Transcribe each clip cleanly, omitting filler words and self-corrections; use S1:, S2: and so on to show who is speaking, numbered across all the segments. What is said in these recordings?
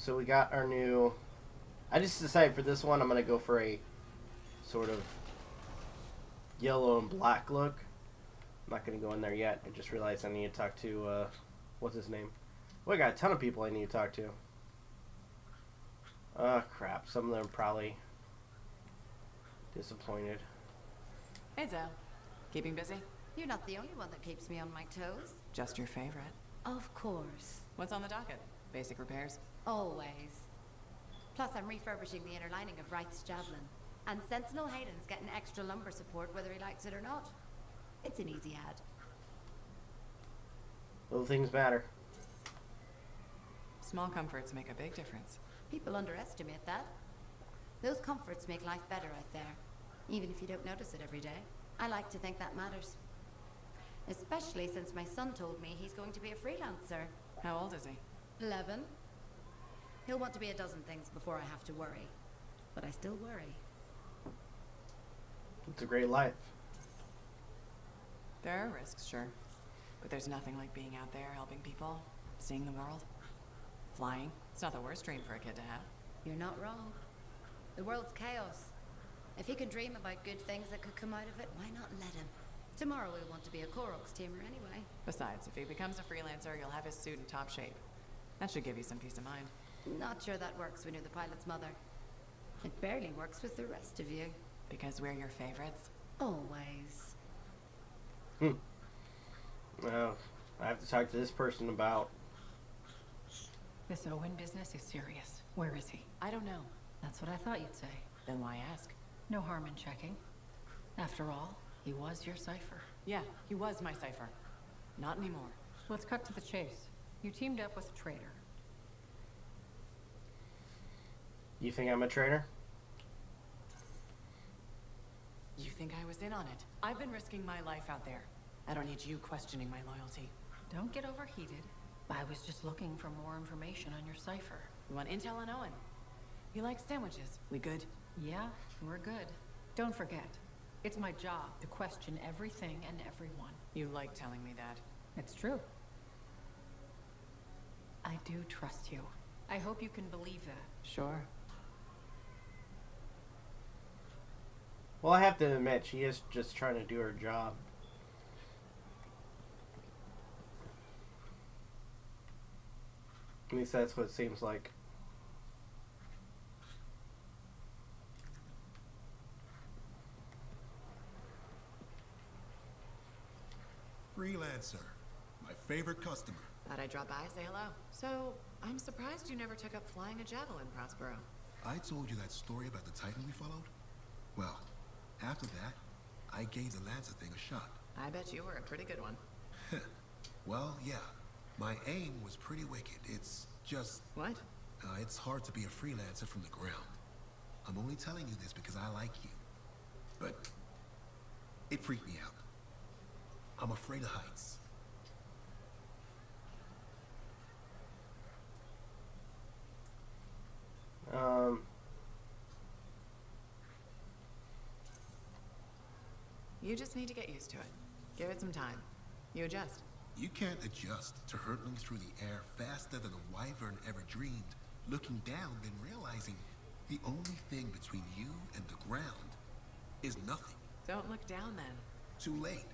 S1: so we got our new... I just decided for this one I'm going to go for a sort of yellow and black look. I'm not going to go in there yet. I just realized I need to talk to, what's his name? Well, I got a ton of people I need to talk to. Oh, crap. Some of them are probably disappointed.
S2: Hey, Zoe. Keeping busy?
S3: You're not the only one that keeps me on my toes.
S2: Just your favorite.
S3: Of course.
S2: What's on the docket? Basic repairs?
S3: Always. Plus, I'm refurbishing the inner lining of Wright's Javelin. And Sentinel Hayden's getting extra lumbar support whether he likes it or not. It's an easy ad.
S1: Little things matter.
S2: Small comforts make a big difference.
S3: People underestimate that. Those comforts make life better out there, even if you don't notice it every day. I like to think that matters. Especially since my son told me he's going to be a freelancer.
S2: How old is he?
S3: 11. He'll want to be a dozen things before I have to worry. But I still worry.
S1: It's a great life.
S2: There are risks, sure. But there's nothing like being out there helping people, seeing the world. Flying. It's not the worst dream for a kid to have.
S3: You're not wrong. The world's chaos. If he can dream about good things that could come out of it, why not let him? Tomorrow he'll want to be a Koroks tamer anyway.
S2: Besides, if he becomes a freelancer, you'll have his suit in top shape. That should give you some peace of mind.
S3: Not sure that works when you're the pilot's mother. It barely works with the rest of you.
S2: Because we're your favorites?
S3: Always.
S1: Well, I have to talk to this person about...
S4: This Owen business is serious. Where is he?
S2: I don't know.
S4: That's what I thought you'd say.
S2: Then why ask?
S4: No harm in checking. After all, he was your cipher.
S2: Yeah, he was my cipher. Not anymore.
S4: Let's cut to the chase. You teamed up with a traitor.
S1: You think I'm a traitor?
S2: You think I was in on it? I've been risking my life out there. I don't need you questioning my loyalty.
S4: Don't get overheated. I was just looking for more information on your cipher.
S2: You want intel on Owen? He likes sandwiches. We good?
S4: Yeah, we're good. Don't forget, it's my job to question everything and everyone.
S2: You like telling me that.
S4: It's true. I do trust you. I hope you can believe that.
S2: Sure.
S1: Well, I have to admit, she is just trying to do her job. At least that's what it seems like.
S5: Freelancer. My favorite customer.
S2: Thought I'd drop by, say hello. So, I'm surprised you never took up flying a javelin, Prospero.
S5: I told you that story about the Titan we followed? Well, after that, I gave the Lancer thing a shot.
S2: I bet you were a pretty good one.
S5: Well, yeah. My aim was pretty wicked. It's just...
S2: What?
S5: It's hard to be a freelancer from the ground. I'm only telling you this because I like you. But it freaked me out. I'm afraid of heights.
S2: You just need to get used to it. Give it some time. You adjust.
S5: You can't adjust to hurtling through the air faster than a wyvern ever dreamed, looking down then realizing the only thing between you and the ground is nothing.
S2: Don't look down then.
S5: Too late.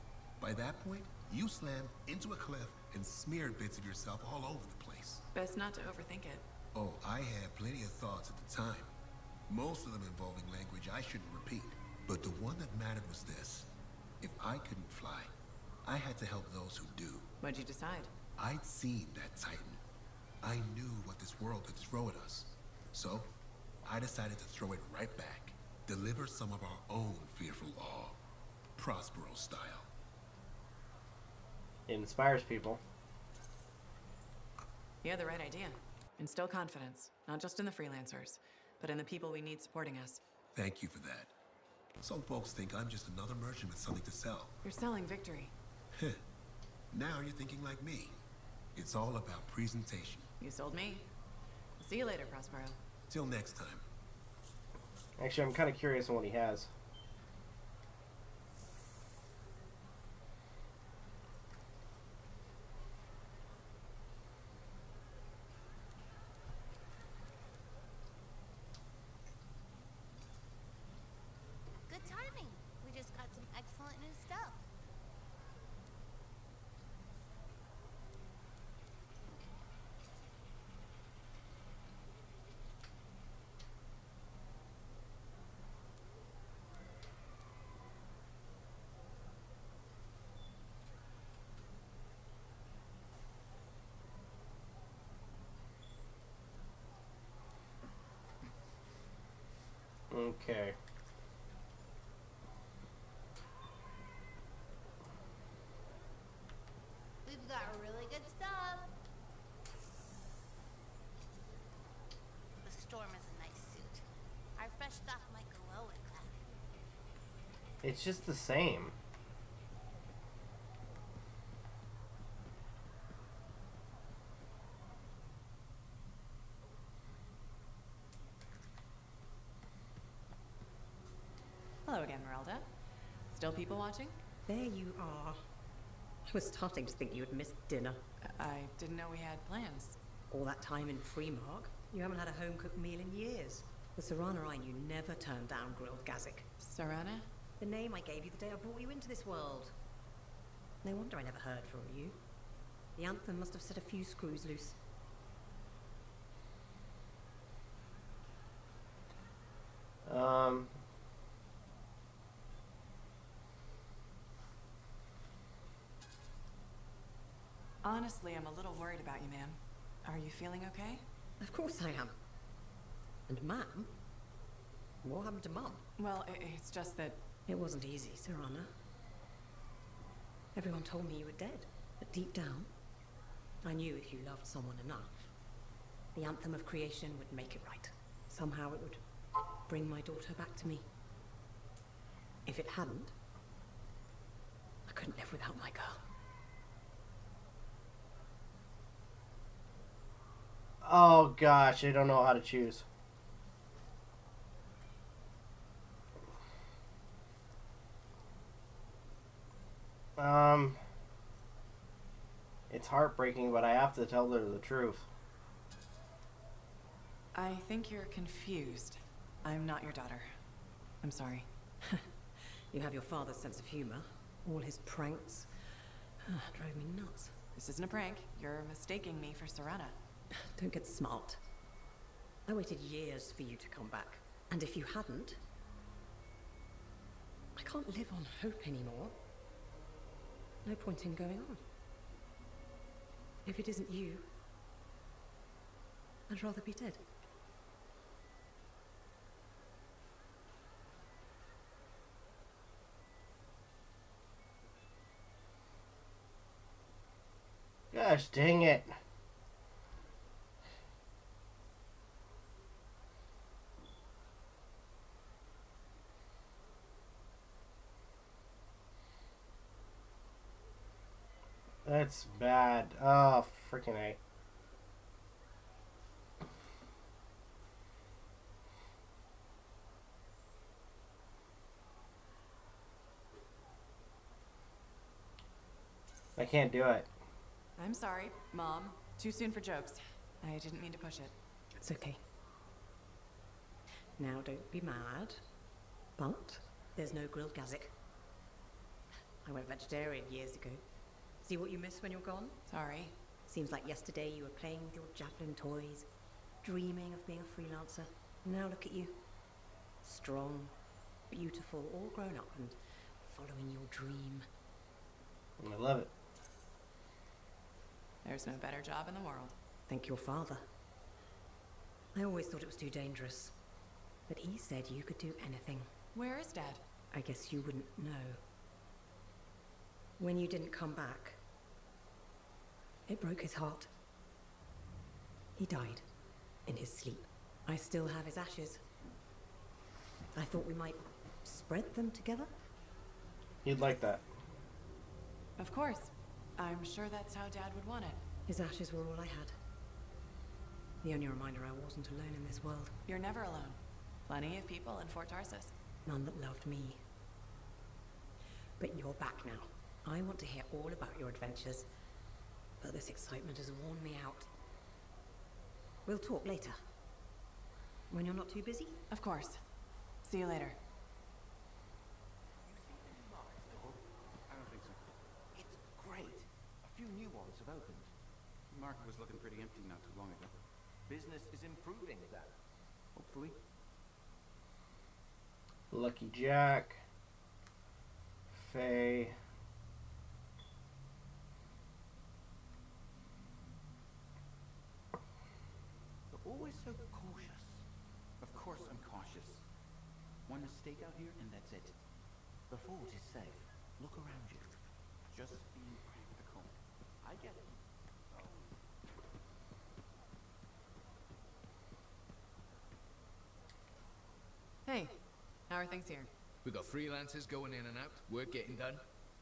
S5: By that point, you slammed into a cliff and smeared bits of yourself all over the place.
S2: Best not to overthink it.
S5: Oh, I had plenty of thoughts at the time. Most of them involving language I shouldn't repeat. But the one that mattered was this. If I couldn't fly, I had to help those who do.
S2: What'd you decide?
S5: I'd seen that Titan. I knew what this world could throw at us. So, I decided to throw it right back. Deliver some of our own fearful awe. Prospero style.
S1: It inspires people.
S2: You had the right idea. Instill confidence, not just in the freelancers, but in the people we need supporting us.
S5: Thank you for that. Some folks think I'm just another merchant with something to sell.
S2: You're selling victory.
S5: Now you're thinking like me. It's all about presentation.
S2: You sold me. See you later, Prospero.
S5: Till next time.
S1: Actually, I'm kind of curious on what he has. Okay.
S3: We've got really good stuff. The Storm is a nice suit. Our fresh stuff might go well with that.
S1: It's just the same.
S2: Hello again, Merelda. Still people watching?
S6: There you are. I was starting to think you had missed dinner.
S2: I didn't know we had plans.
S6: All that time in Freemark, you haven't had a home-cooked meal in years. The Serana I knew never turned down grilled gazik.
S2: Sarana?
S6: The name I gave you the day I brought you into this world. No wonder I never heard from you. The Anthem must have set a few screws loose.
S2: Honestly, I'm a little worried about you, ma'am. Are you feeling okay?
S6: Of course I am. And Ma'am? What happened to Mum?
S2: Well, it's just that...
S6: It wasn't easy, Serana. Everyone told me you were dead. But deep down, I knew if you loved someone enough, the Anthem of creation would make it right. Somehow it would bring my daughter back to me. If it hadn't, I couldn't live without my girl.
S1: Oh gosh, I don't know how to choose. It's heartbreaking, but I have to tell her the truth.
S2: I think you're confused. I'm not your daughter. I'm sorry.
S6: You have your father's sense of humor. All his pranks drove me nuts.
S2: This isn't a prank. You're mistaking me for Serana.
S6: Don't get smart. I waited years for you to come back. And if you hadn't, I can't live on hope anymore. No point in going on. If it isn't you, I'd rather be dead.
S1: Gosh dang it. That's bad. Oh, freaking A. I can't do it.
S2: I'm sorry, Mom. Too soon for jokes. I didn't mean to push it.
S6: It's okay. Now don't be mad, but there's no grilled gazik. I went vegetarian years ago. See what you miss when you're gone?
S2: Sorry.
S6: Seems like yesterday you were playing with your javelin toys, dreaming of being a freelancer. Now look at you. Strong, beautiful, all grown up and following your dream.
S1: I love it.
S2: There's no better job in the world.
S6: Thank your father. I always thought it was too dangerous, but he said you could do anything.
S2: Where is Dad?
S6: I guess you wouldn't know. When you didn't come back, it broke his heart. He died in his sleep. I still have his ashes. I thought we might spread them together.
S1: You'd like that.
S2: Of course. I'm sure that's how Dad would want it.
S6: His ashes were all I had. The only reminder I wasn't alone in this world.
S2: You're never alone. Plenty of people in Fort Tarsus.
S6: None that loved me. But you're back now. I want to hear all about your adventures, but this excitement has worn me out. We'll talk later. When you're not too busy?
S2: Of course. See you later.
S7: I don't think so. It's great. A few new ones have opened. The market was looking pretty empty not too long ago.
S8: Business is improving then.
S7: Hopefully.
S1: Lucky Jack. Faye.
S7: You're always so cautious. Of course I'm cautious. One mistake out here, and that's it. The fort is safe. Look around you. Just being practical. I get it.
S2: Hey, how are things here?
S9: We got freelancers going in and out, work getting done.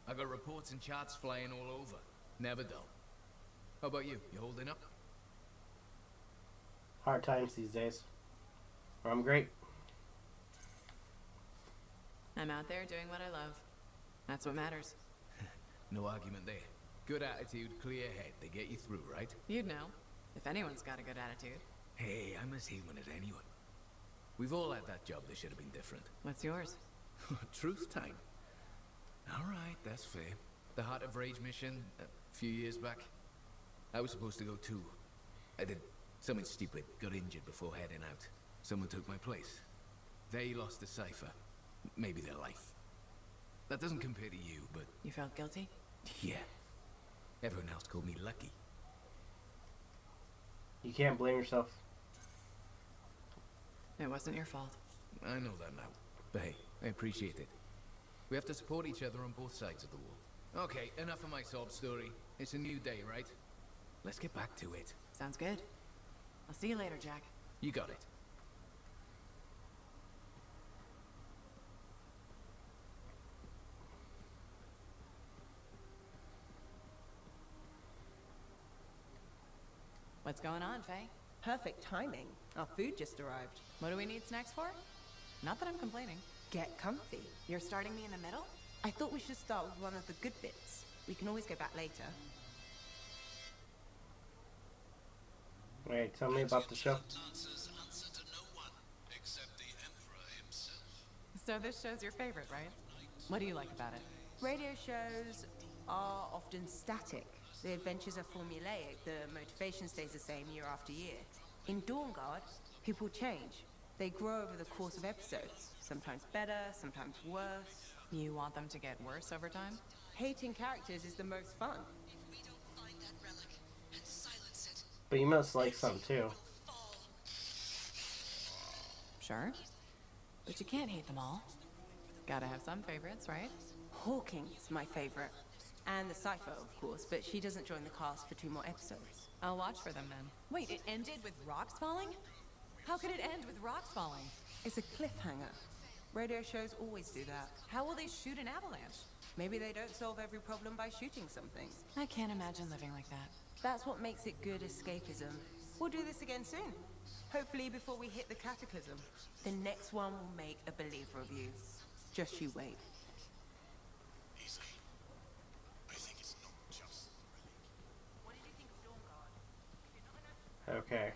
S9: I got reports and charts flying all over. Never dull. How about you? You holding up?
S1: Hard times these days. I'm great.
S2: I'm out there doing what I love. That's what matters.
S9: No argument there. Good attitude, clear head. They get you through, right?
S2: You'd know, if anyone's got a good attitude.
S9: Hey, I'm as human as anyone. We've all had that job that should have been different.
S2: What's yours?
S9: Truth time. All right, that's fair. The Heart of Rage mission, a few years back. I was supposed to go too. I did something stupid, got injured before heading out. Someone took my place. They lost the cipher. Maybe their life. That doesn't compare to you, but...
S2: You felt guilty?
S9: Yeah. Everyone else called me lucky.
S1: You can't blame yourself.
S2: It wasn't your fault.
S9: I know that now. But hey, I appreciate it. We have to support each other on both sides of the wall. Okay, enough of my sob story. It's a new day, right? Let's get back to it.
S2: Sounds good. I'll see you later, Jack.
S9: You got it.
S2: What's going on, Faye?
S10: Perfect timing. Our food just arrived.
S2: What do we need snacks for? Not that I'm complaining.
S10: Get comfy.
S2: You're starting me in the middle?
S10: I thought we should start with one of the good bits. We can always go back later.
S1: Wait, tell me about the show.
S2: So this show's your favorite, right? What do you like about it?
S10: Radio shows are often static. The adventures are formulaic. The motivation stays the same year after year. In Dawnguard, people change. They grow over the course of episodes. Sometimes better, sometimes worse.
S2: You want them to get worse over time?
S10: Hating characters is the most fun.
S1: But you must like some too.
S2: Sure. But you can't hate them all. Gotta have some favorites, right?
S10: Hawking's my favorite. And the Cypher, of course, but she doesn't join the cast for 2 more episodes.
S2: I'll watch for them then. Wait, it ended with rocks falling? How could it end with rocks falling?
S10: It's a cliffhanger. Radio shows always do that.
S2: How will they shoot an avalanche?
S10: Maybe they don't solve every problem by shooting something.
S2: I can't imagine living like that.
S10: That's what makes it good escapism. We'll do this again soon. Hopefully before we hit the cataclysm. The next one will make a believer of you. Just you wait. What did you think of Dawnguard?
S1: Okay.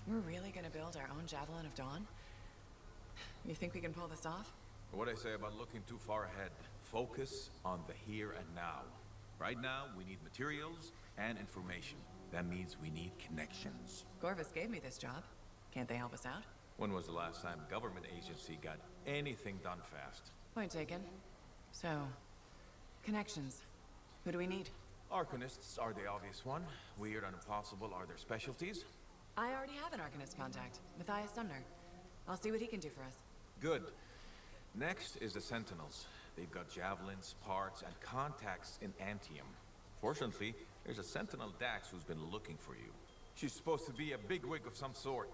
S2: We're really gonna build our own Javelin of Dawn? You think we can pull this off?
S11: What I say about looking too far ahead. Focus on the here and now. Right now, we need materials and information. That means we need connections.
S2: Gorvis gave me this job. Can't they help us out?
S11: When was the last time a government agency got anything done fast?
S2: Point taken. So, connections. Who do we need?
S11: Arcanists are the obvious one. Weird and impossible are their specialties.
S2: I already have an Arcanist contact, Matthias Sumner. I'll see what he can do for us.
S11: Good. Next is the Sentinels. They've got javelins, parts, and contacts in Anthem. Fortunately, there's a Sentinel Dax who's been looking for you. She's supposed to be a bigwig of some sort.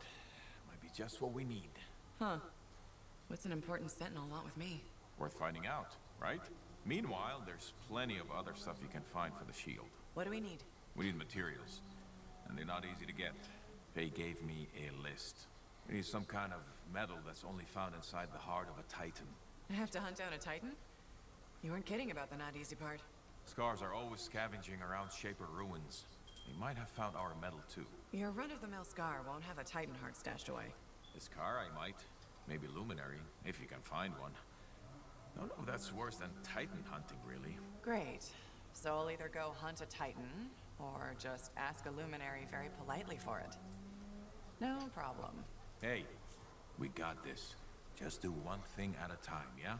S11: Might be just what we need.
S2: Huh. What's an important Sentinel want with me?
S11: Worth finding out, right? Meanwhile, there's plenty of other stuff you can find for the shield.
S2: What do we need?
S11: We need materials, and they're not easy to get. Faye gave me a list. We need some kind of metal that's only found inside the heart of a Titan.
S2: I have to hunt down a Titan? You weren't kidding about the not easy part.
S11: Scars are always scavenging around Shaper ruins. They might have found our metal too.
S2: Your run-of-the-mill Scar won't have a Titan heart stashed away.
S11: The Scar I might. Maybe Luminary, if you can find one. Don't know if that's worse than Titan hunting, really.
S2: Great. So I'll either go hunt a Titan, or just ask a Luminary very politely for it. No problem.
S11: Hey, We got this. Just do one thing at a time, yeah?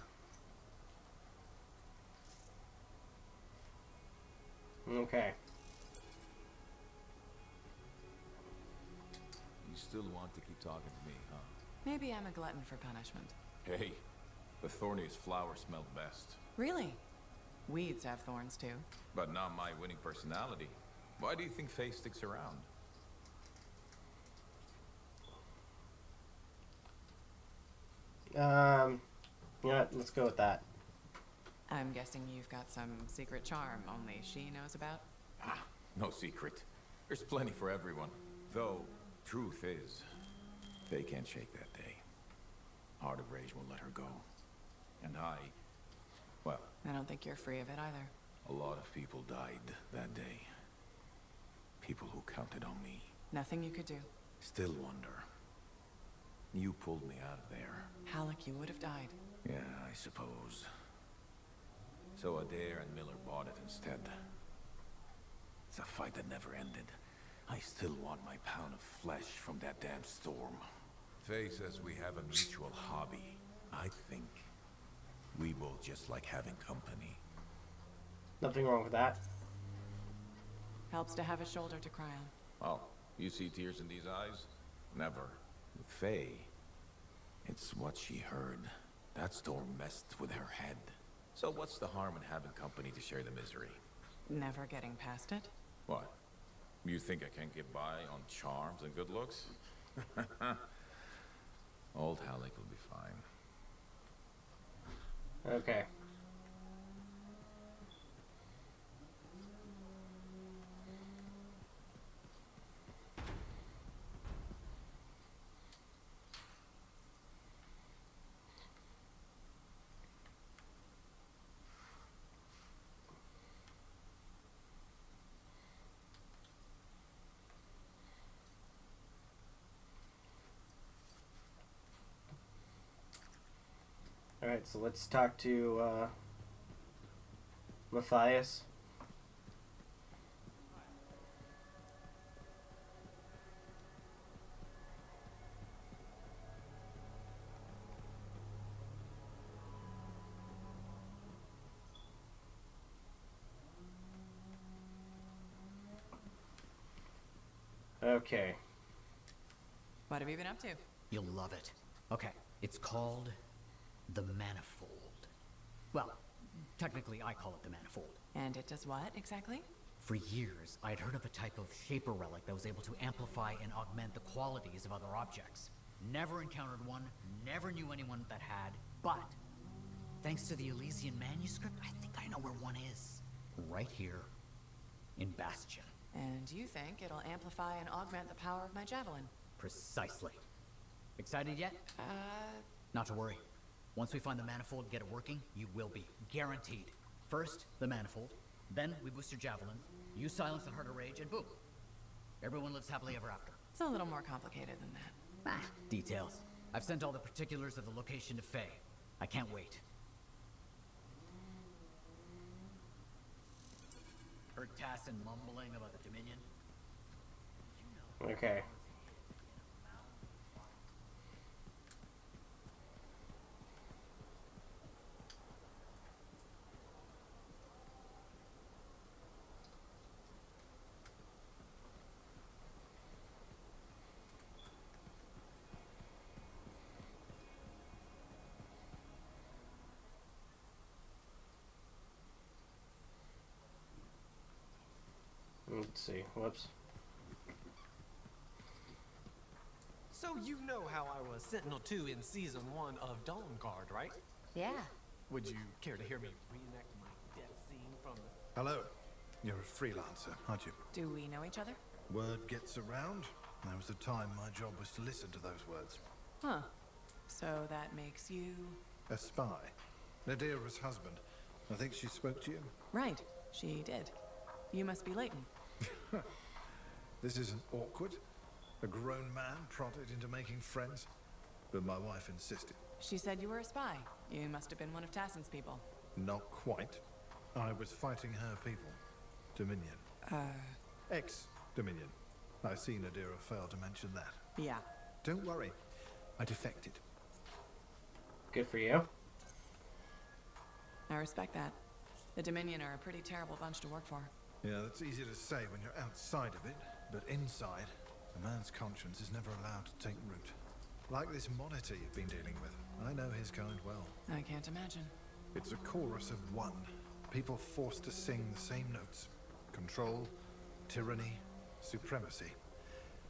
S1: Okay.
S11: You still want to keep talking to me, huh?
S2: Maybe I'm a glutton for punishment.
S11: Hey, the thorniest flower smelled best.
S2: Really? Weeds have thorns too.
S11: But not my winning personality. Why do you think Faye sticks around?
S1: Yeah, let's go with that.
S2: I'm guessing you've got some secret charm only she knows about?
S11: Ah, no secret. There's plenty for everyone. Though, truth is, they can't shake that day. Heart of Rage won't let her go. And well...
S2: I don't think you're free of it either.
S11: A lot of people died that day. People who counted on me.
S2: Nothing you could do.
S11: Still wonder. You pulled me out of there.
S2: Halleck, you would have died.
S11: Yeah, I suppose. So Adair and Miller bought it instead. It's a fight that never ended. I still want my pound of flesh from that damn storm. Faye says we have a mutual hobby. I think we both just like having company.
S1: Nothing wrong with that.
S2: Helps to have a shoulder to cry on.
S11: Oh, you see tears in these eyes? Never. With Faye, it's what she heard. That storm messed with her head. So what's the harm in having company to share the misery?
S2: Never getting past it?
S11: What? You think I can't get by on charms and good looks? Old Halleck will be fine.
S1: Okay. Alright, so let's talk to Matthias. Okay.
S2: What have you been up to?
S12: You'll love it. Okay, it's called the Manifold. Well, technically I call it the Manifold.
S2: And it does what, exactly?
S12: For years, I'd heard of a type of Shaper relic that was able to amplify and augment the qualities of other objects. Never encountered one, never knew anyone that had, but thanks to the Elysian manuscript, I think I know where one is. Right here, in Bastion.
S2: And you think it'll amplify and augment the power of my javelin?
S12: Precisely. Excited yet? Not to worry. Once we find the Manifold and get it working, you will be. Guaranteed. First, the Manifold. Then, we boost your javelin. You silence the Heart of Rage, and boom. Everyone lives happily ever after.
S2: It's a little more complicated than that.
S12: Ah, details. I've sent all the particulars of the location to Faye. I can't wait. Heard Tassin mumbling about the Dominion?
S1: Okay. Let's see. Whoops.
S13: So you know how I was Sentinel 2 in Season 1 of Dawn Guard, right?
S3: Yeah.
S13: Would you care to hear me reenact my death scene from the...
S14: Hello. You're a freelancer, aren't you?
S2: Do we know each other?
S14: Word gets around. There was a time my job was to listen to those words.
S2: Huh. So that makes you...
S14: A spy. Nadira's husband. I think she spoke to you.
S2: Right. She did. You must be Leighton.
S14: This isn't awkward. A grown man prodded into making friends. But my wife insisted.
S2: She said you were a spy. You must have been one of Tassin's people.
S14: Not quite. I was fighting her people. Dominion. Ex-Dominion. I see Nadira failed to mention that.
S2: Yeah.
S14: Don't worry. I defected.
S1: Good for you.
S2: I respect that. The Dominion are a pretty terrible bunch to work for.
S14: Yeah, that's easy to say when you're outside of it, but inside, a man's conscience is never allowed to take root. Like this monitor you've been dealing with. I know his kind well.
S2: I can't imagine.
S14: It's a chorus of one. People forced to sing the same notes. Control, tyranny, supremacy.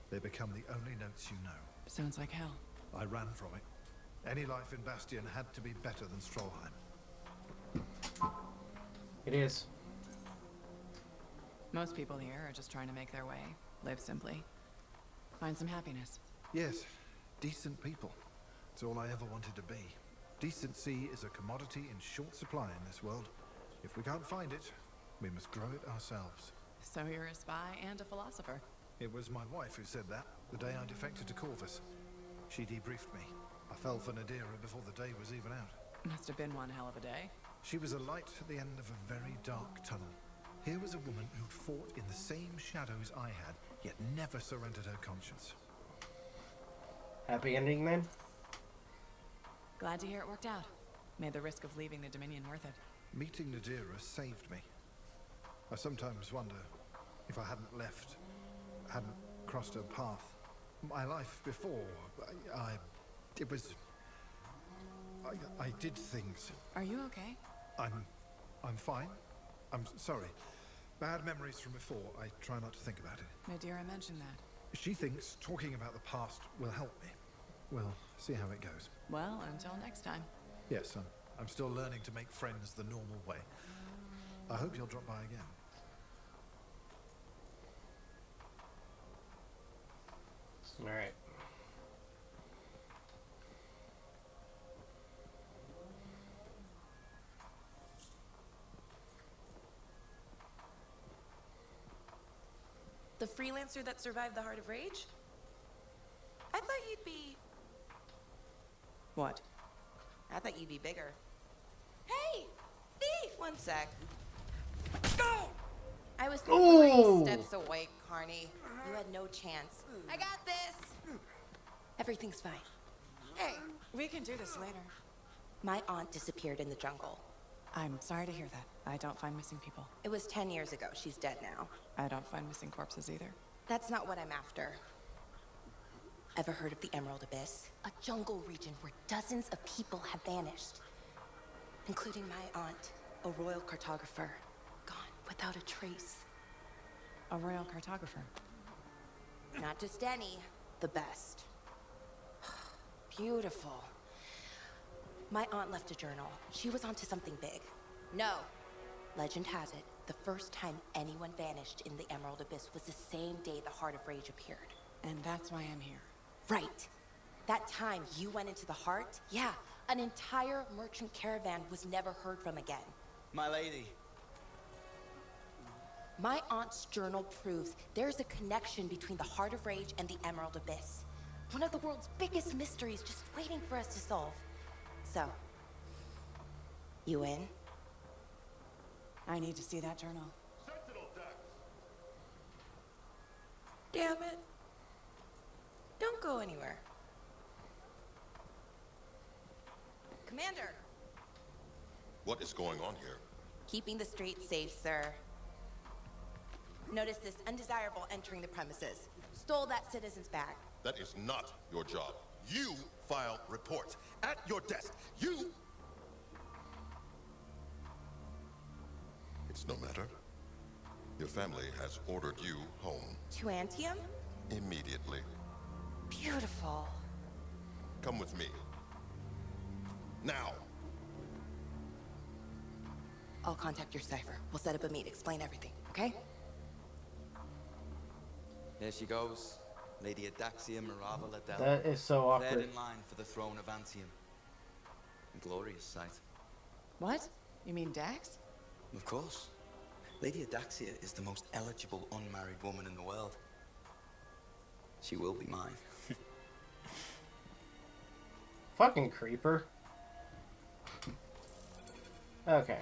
S14: They become the only notes you know.
S2: Sounds like hell.
S14: I ran from it. Any life in Bastion had to be better than Strollheim.
S1: It is.
S2: Most people here are just trying to make their way, live simply, find some happiness.
S14: Yes, decent people. It's all I ever wanted to be. Decency is a commodity in short supply in this world. If we can't find it, we must grow it ourselves.
S2: So you're a spy and a philosopher.
S14: It was my wife who said that, the day I defected to Corvus. She debriefed me. I fell for Nadira before the day was even out.
S2: Must have been one hell of a day.
S14: She was a light at the end of a very dark tunnel. Here was a woman who'd fought in the same shadows I had, yet never surrendered her conscience.
S1: Happy ending then?
S2: Glad to hear it worked out. Made the risk of leaving the Dominion worth it.
S14: Meeting Nadira saved me. I sometimes wonder if I hadn't left, hadn't crossed her path. My life before, I did things.
S2: Are you okay?
S14: I'm fine. I'm sorry. Bad memories from before. I try not to think about it.
S2: Nadira mentioned that.
S14: She thinks talking about the past will help me. We'll see how it goes.
S2: Well, until next time.
S14: Yes, I'm still learning to make friends the normal way. I hope you'll drop by again.
S1: All right.
S15: The freelancer that survived the Heart of Rage? I thought you'd be...
S2: What?
S15: I thought you'd be bigger. Hey! Thief! One sec. Go! I was 3 steps away, Carney. You had no chance. I got this! Everything's fine. Hey!
S2: We can do this later.
S15: My aunt disappeared in the jungle.
S2: I'm sorry to hear that. I don't find missing people.
S15: It was 10 years ago. She's dead now.
S2: I don't find missing corpses either.
S15: That's not what I'm after. Ever heard of the Emerald Abyss? A jungle region where dozens of people have vanished. Including my aunt, a royal cartographer. Gone without a trace.
S2: A royal cartographer?
S15: Not just any, the best. Beautiful. My aunt left a journal. She was onto something big. No. Legend has it, the first time anyone vanished in the Emerald Abyss was the same day the Heart of Rage appeared.
S2: And that's why I'm here.
S15: Right. That time you went into the Heart, yeah, an entire merchant caravan was never heard from again.
S16: My lady.
S15: My aunt's journal proves there's a connection between the Heart of Rage and the Emerald Abyss. One of the world's biggest mysteries just waiting for us to solve. So, you in?
S2: I need to see that journal.
S15: Damn it. Don't go anywhere. Commander!
S17: What is going on here?
S15: Keeping the streets safe, sir. Notice this undesirable entering the premises. Stole that citizen's bag.
S17: That is not your job. You file reports at your desk. You... It's no matter. Your family has ordered you home.
S15: To Anthem?
S17: Immediately.
S15: Beautiful.
S17: Come with me. Now.
S15: I'll contact your cipher. We'll set up a meet, explain everything, okay?
S16: There she goes. Lady Adaxia Mirava Ladell.
S1: That is so awkward.
S16: Third in line for the throne of Anthem. A glorious sight.
S2: What? You mean Dax?
S16: Of course. Lady Adaxia is the most eligible unmarried woman in the world. She will be mine.
S1: Fucking creeper. Okay.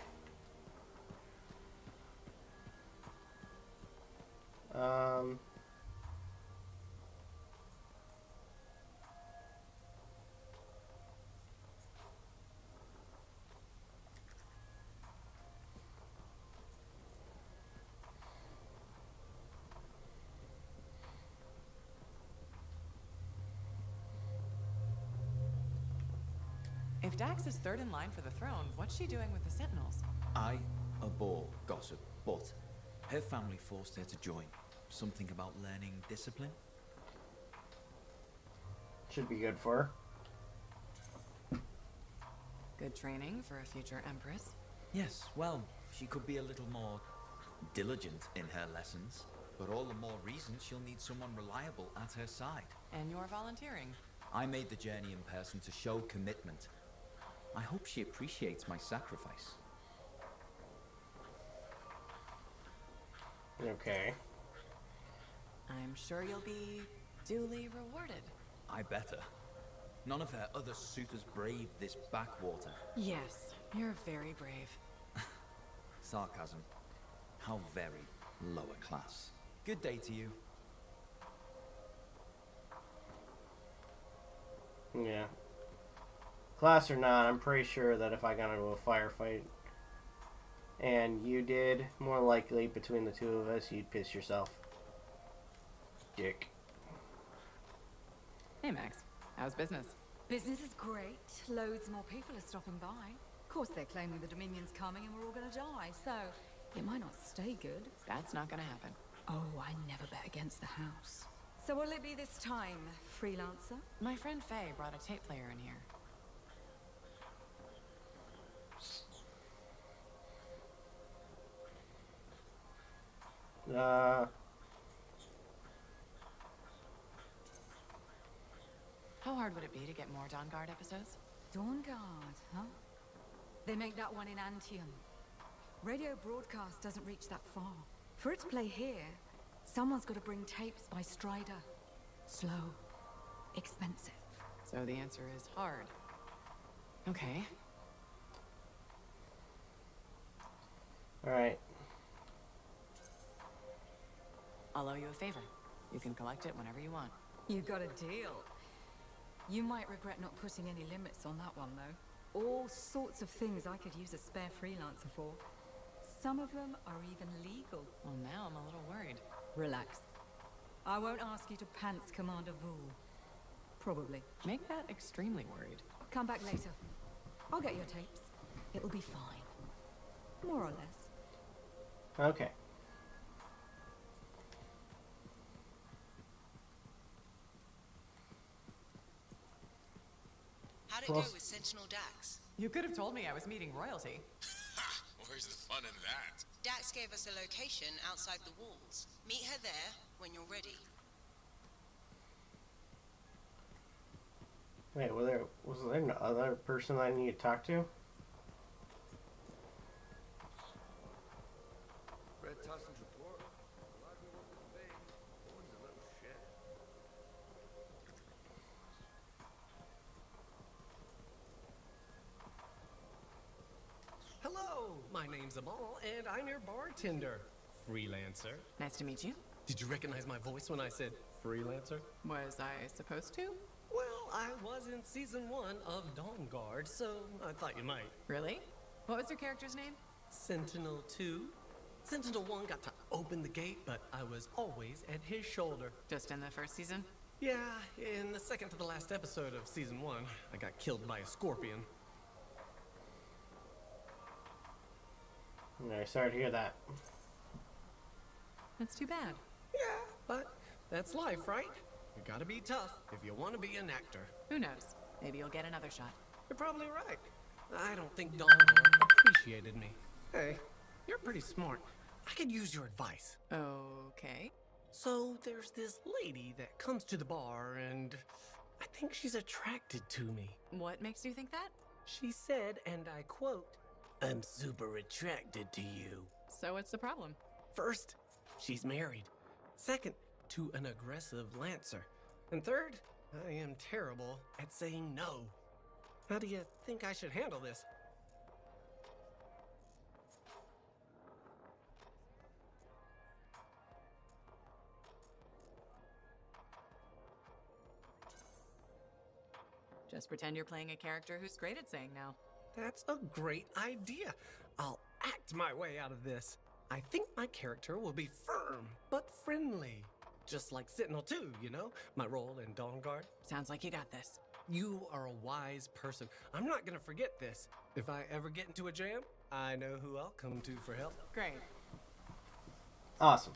S2: If Dax is third in line for the throne, what's she doing with the Sentinels?
S18: I abhor gossip, but her family forced her to join. Something about learning discipline?
S1: Should be good for her.
S2: Good training for a future empress.
S18: Yes, well, she could be a little more diligent in her lessons, but all the more reason she'll need someone reliable at her side.
S2: And you're volunteering.
S18: I made the journey in person to show commitment. I hope she appreciates my sacrifice.
S1: Okay.
S2: I'm sure you'll be duly rewarded.
S18: I better. None of her other suitors braved this backwater.
S2: Yes, you're very brave.
S18: Sarcasm. How very lower class. Good day to you.
S1: Yeah. Class or not, I'm pretty sure that if I got into a firefight and you did, more likely between the two of us, you'd piss yourself. Dick.
S2: Hey, Max. How's business?
S19: Business is great. Loads more people are stopping by. Of course, they're claiming the Dominion's coming and we're all gonna die, so it might not stay good.
S2: That's not gonna happen.
S19: Oh, I never bet against the house. So what'll it be this time, freelancer?
S2: My friend Faye brought a tape player in here. How hard would it be to get more Dawn Guard episodes?
S19: Dawn Guard, huh? They make that one in Anthem. Radio broadcast doesn't reach that far. For it to play here, someone's got to bring tapes by Strider. Slow. Expensive.
S2: So the answer is hard. Okay.
S1: Alright.
S2: I'll owe you a favor. You can collect it whenever you want.
S19: You got a deal. You might regret not putting any limits on that one, though. All sorts of things I could use a spare freelancer for. Some of them are even legal.
S2: Well, now I'm a little worried.
S19: Relax. I won't ask you to pants Commander Vul. Probably.
S2: Make that extremely worried.
S19: Come back later. I'll get your tapes. It'll be fine. More or less.
S1: Okay.
S2: How'd it go with Sentinel Dax? You could have told me I was meeting royalty.
S17: Where's the fun in that?
S10: Dax gave us a location outside the walls. Meet her there when you're ready.
S1: Wait, was there another person I need to talk to?
S7: Red Tosson's report. Larger one than big. One's a little shit.
S13: Hello, my name's Amal, and I'm your bartender. Freelancer.
S2: Nice to meet you.
S13: Did you recognize my voice when I said freelancer?
S2: Was I supposed to?
S13: Well, I was in season 1 of Dawn Guard, so I thought you might.
S2: Really? What was your character's name?
S13: Sentinel 2. Sentinel 1 got to open the gate, but I was always at his shoulder.
S2: Just in the first season?
S13: Yeah, in the second to the last episode of season 1, I got killed by a scorpion.
S1: No, sorry to hear that.
S2: That's too bad.
S13: Yeah, but that's life, right? You gotta be tough if you want to be an actor.
S2: Who knows? Maybe you'll get another shot.
S13: You're probably right. I don't think Dawn Guard appreciated me. Hey, you're pretty smart. I could use your advice.
S2: Okay.
S13: So there's this lady that comes to the bar and I think she's attracted to me.
S2: What makes you think that?
S13: She said, and I quote, "I'm super attracted to you."
S2: So what's the problem?
S13: First, she's married. Second, to an aggressive lancer. And third, I am terrible at saying no. How do you think I should handle this?
S2: Just pretend you're playing a character who's great at saying no.
S13: That's a great idea. I'll act my way out of this. I think my character will be firm, but friendly. Just like Sentinel 2, you know? My role in Dawn Guard.
S2: Sounds like you got this.
S13: You are a wise person. I'm not gonna forget this. If I ever get into a jam, I know who I'll come to for help.
S2: Great.
S1: Awesome.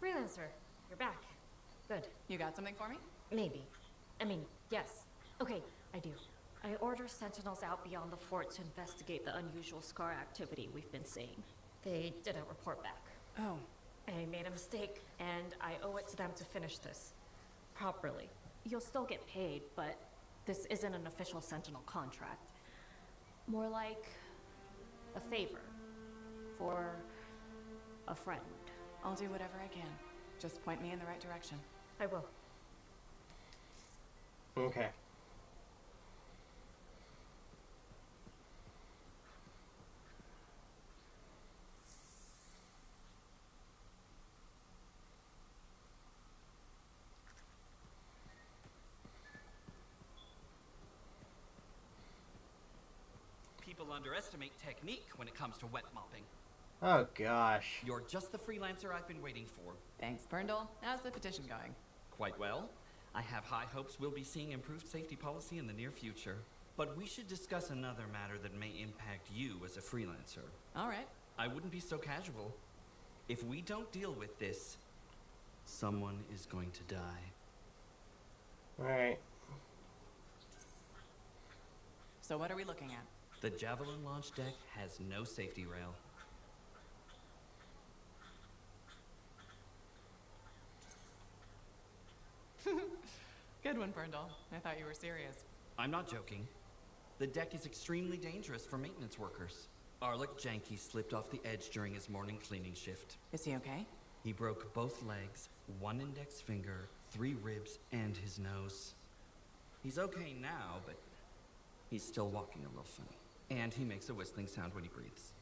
S20: Freelancer, you're back. Good.
S2: You got something for me?
S20: Maybe. I mean, yes. Okay, I do. I order sentinels out beyond the fort to investigate the unusual scar activity we've been seeing. They didn't report back.
S2: Oh.
S20: I made a mistake, and I owe it to them to finish this properly. You'll still get paid, but this isn't an official sentinel contract. More like a favor for a friend.
S2: I'll do whatever I can. Just point me in the right direction.
S20: I will.
S1: Okay.
S21: People underestimate technique when it comes to wet mopping.
S1: Oh gosh.
S21: You're just the freelancer I've been waiting for.
S2: Thanks, Burndle. How's the petition going?
S21: Quite well. I have high hopes we'll be seeing improved safety policy in the near future. But we should discuss another matter that may impact you as a freelancer.
S2: All right.
S21: I wouldn't be so casual. If we don't deal with this, someone is going to die.
S1: Alright.
S2: So what are we looking at?
S21: The Javelin launch deck has no safety rail.
S2: Good one, Burndle. I thought you were serious.
S21: I'm not joking. The deck is extremely dangerous for maintenance workers. Arlik Janky slipped off the edge during his morning cleaning shift.
S2: Is he okay?
S21: He broke both legs, one index finger, 3 ribs, and his nose. He's okay now, but he's still walking a little funny. And he makes a whistling sound when he breathes.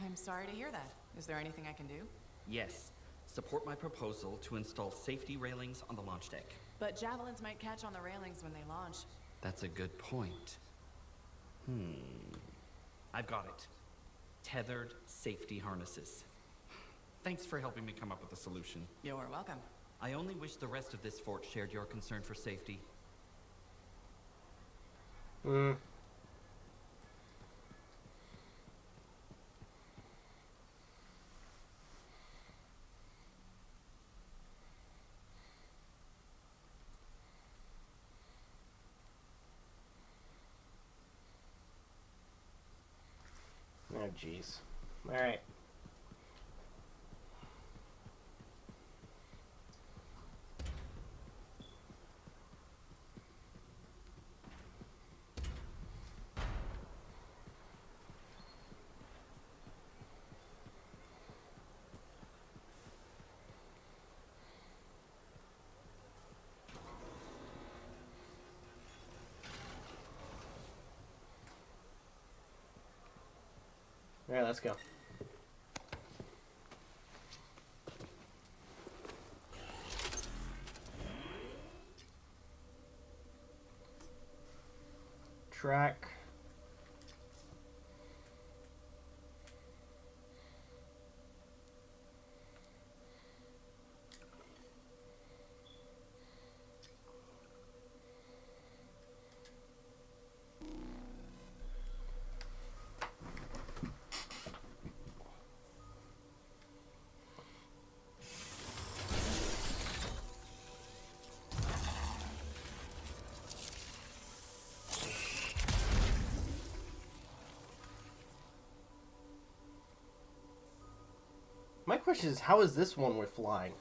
S2: I'm sorry to hear that. Is there anything I can do?
S21: Yes, support my proposal to install safety railings on the launch deck.
S2: But javelins might catch on the railings when they launch.
S21: That's a good point. I've got it. Tethered safety harnesses. Thanks for helping me come up with a solution.
S2: You're welcome.
S21: I only wish the rest of this fort shared your concern for safety.
S1: Oh, jeez. Alright. Alright, let's go. Track. My question is, how is this one with flying?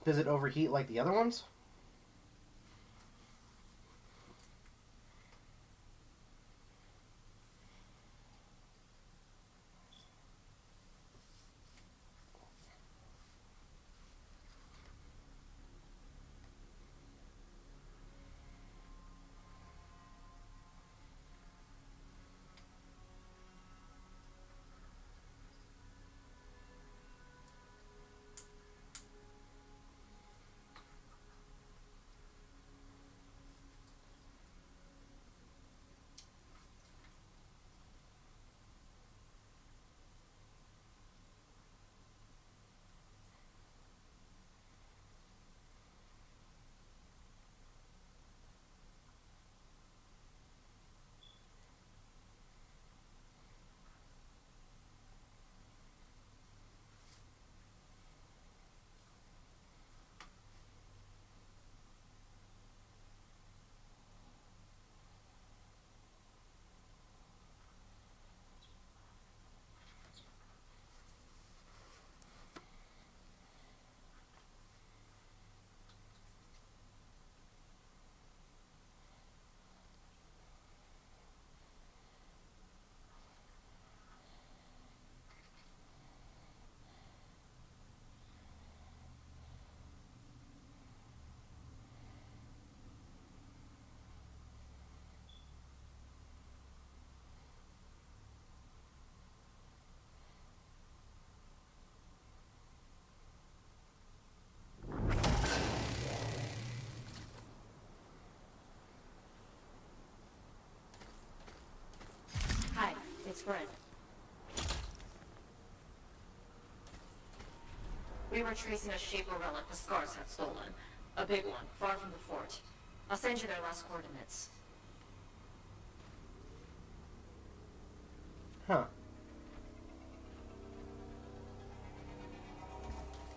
S1: Does it overheat like the other ones?
S20: We were tracing a shaper relic the Scars had stolen. A big one, far from the fort. I'll send you their last coordinates.
S1: Huh.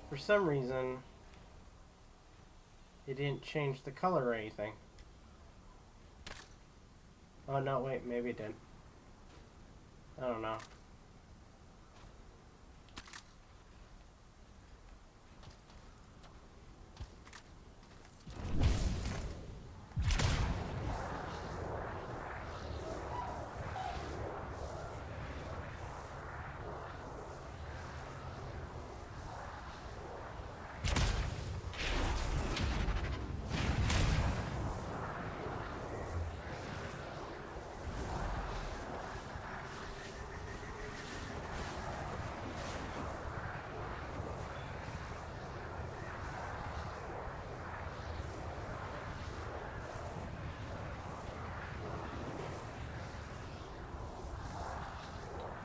S1: For some reason, it didn't change the color or anything. Oh no, wait, maybe it did. I don't know.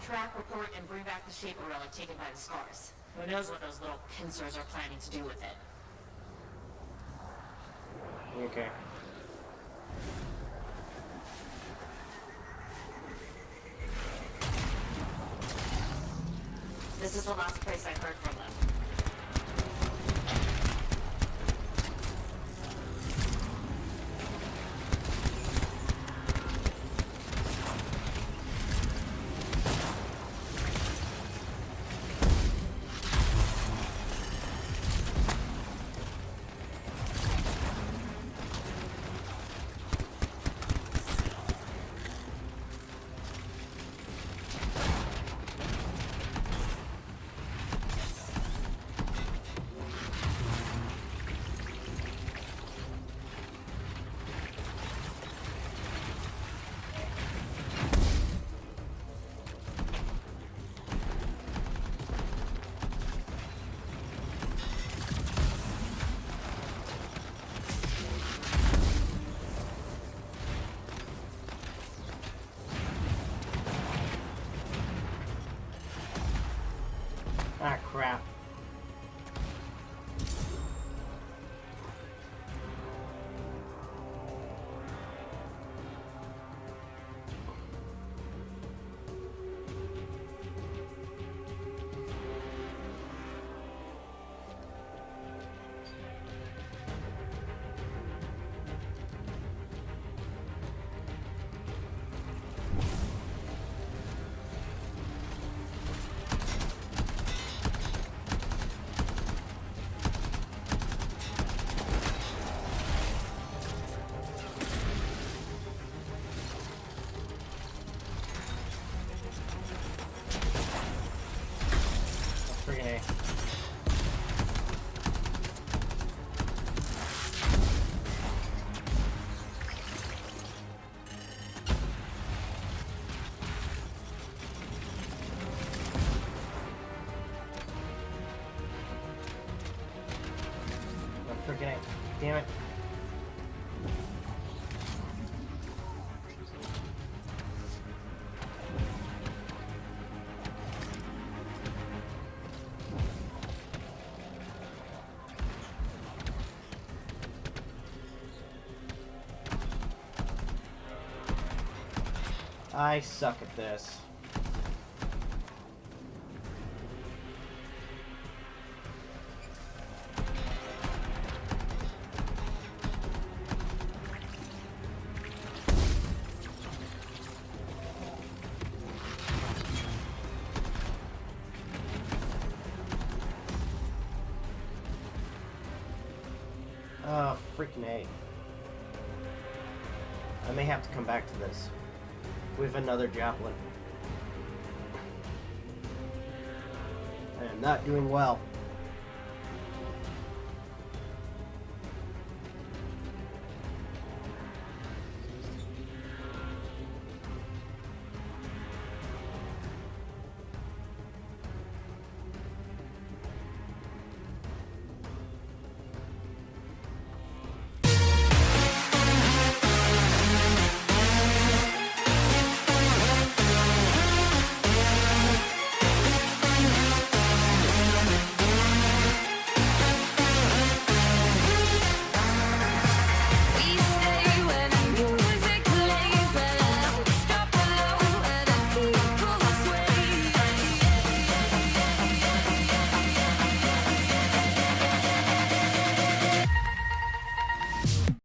S20: Track, report, and bring back the shaper relic taken by the Scars. Who knows what those little pincers are planning to do with it.
S1: Okay.
S20: This is the last place I heard from them.
S1: Ah, crap. Friggin' A. Oh, friggin' A. Damn it. I suck at this. Oh, freaking A. I may have to come back to this with another javelin. I am not doing well.